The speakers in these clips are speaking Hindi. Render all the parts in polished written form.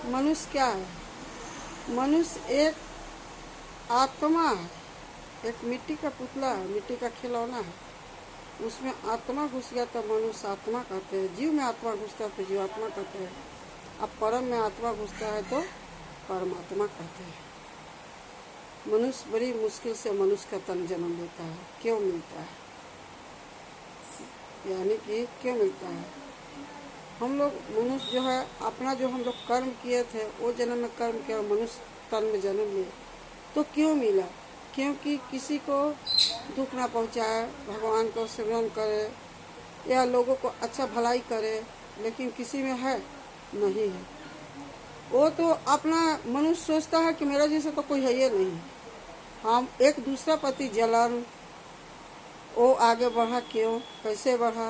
मनुष्य क्या है? मनुष्य एक आत्मा है, एक मिट्टी का पुतला है, मिट्टी का खिलौना है। उसमें आत्मा घुस गया तो मनुष्य आत्मा कहते हैं। जीव में आत्मा घुसता है तो जीवात्मा कहते हैं। अब परम में आत्मा घुसता है तो परमात्मा कहते हैं। मनुष्य बड़ी मुश्किल से मनुष्य का तन जन्म लेता है। क्यों मिलता है? यानी कि क्यों मिलता है? हम लोग मनुष्य जो है अपना जो हम लोग कर्म किए थे वो जन्म में कर्म किया, मनुष्य तन में जन्म लिए तो क्यों मिला? क्योंकि किसी को दुख ना पहुंचाए, भगवान को सिमरन करे या लोगों को अच्छा भलाई करे, लेकिन किसी में है नहीं है। वो तो अपना मनुष्य सोचता है कि मेरा जैसा तो कोई है ही नहीं। हम एक दूसरा प्रति जलन, वो आगे बढ़ा क्यों, कैसे बढ़ा,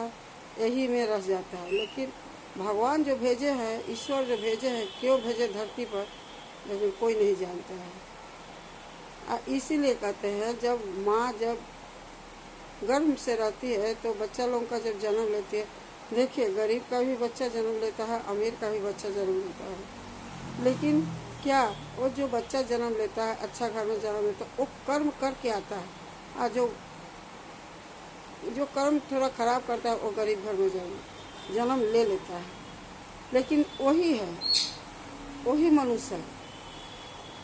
यही में रह जाता है। लेकिन भगवान जो भेजे हैं, ईश्वर जो भेजे हैं, क्यों भेजे धरती पर, लेकिन कोई नहीं जानता है। इसीलिए कहते हैं जब माँ जब गर्भ से रहती है तो बच्चा लोगों का जब जन्म लेती है, देखिए गरीब का भी बच्चा जन्म लेता है, अमीर का भी बच्चा जन्म लेता है। लेकिन क्या वो जो बच्चा जन्म लेता है अच्छा घर में जन्म लेता है, वो कर्म करके आता है। और जो कर्म थोड़ा खराब करता है वो गरीब घर में जन्म ले लेता है। लेकिन वही है, वही मनुष्य है।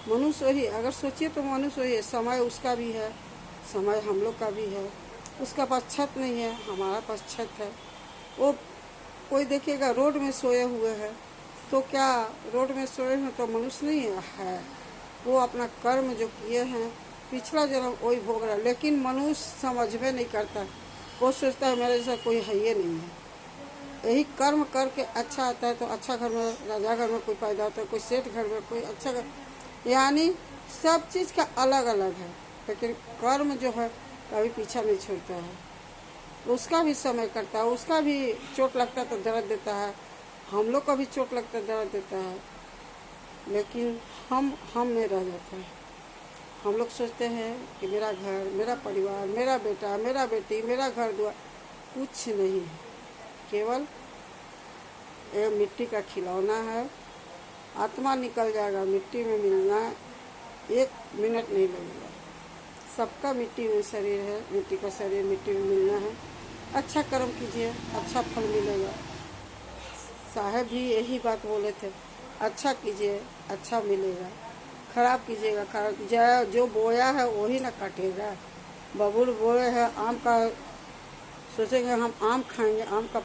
मनुष्य वही, अगर सोचिए तो मनुष्य वही है। समय उसका भी है, समय हम लोग का भी है। उसका पास छत नहीं है, हमारा पास छत है। वो कोई देखिएगा रोड में सोए हुए हैं तो क्या रोड में सोए हैं तो मनुष्य नहीं है? वो अपना कर्म जो किए हैं पिछला जन्म वही भोग रहा है। लेकिन मनुष्य समझ में नहीं करता, वो सोचता है मेरे जैसा कोई है ही नहीं है। यही कर्म करके अच्छा आता है तो अच्छा घर में, राजा घर में कोई पैदा होता है, कोई सेठ घर में, कोई अच्छा घर, यानी सब चीज़ का अलग अलग है। लेकिन कर्म जो है कभी पीछा नहीं छोड़ता है। उसका भी समय करता है, उसका भी चोट लगता है तो दर्द देता है, हम लोग का भी चोट लगता है दर्द देता है। लेकिन हम में रह जाता है। हम लोग सोचते हैं कि मेरा घर, मेरा परिवार, मेरा बेटा, मेरा बेटी, मेरा घर द्वार, कुछ नहीं है। केवल ये मिट्टी का खिलौना है। आत्मा निकल जाएगा, मिट्टी में मिलना 1 मिनट नहीं लगेगा। सबका मिट्टी में शरीर है, मिट्टी का शरीर, मिट्टी में मिलना है। अच्छा कर्म कीजिए, अच्छा फल मिलेगा। साहब भी यही बात बोले थे, अच्छा कीजिए अच्छा मिलेगा, खराब कीजिएगा खराब। जो बोया है वही ना काटेगा। बबूल बोए हैं आम का, सोचेंगे हम आम खाएंगे, आम का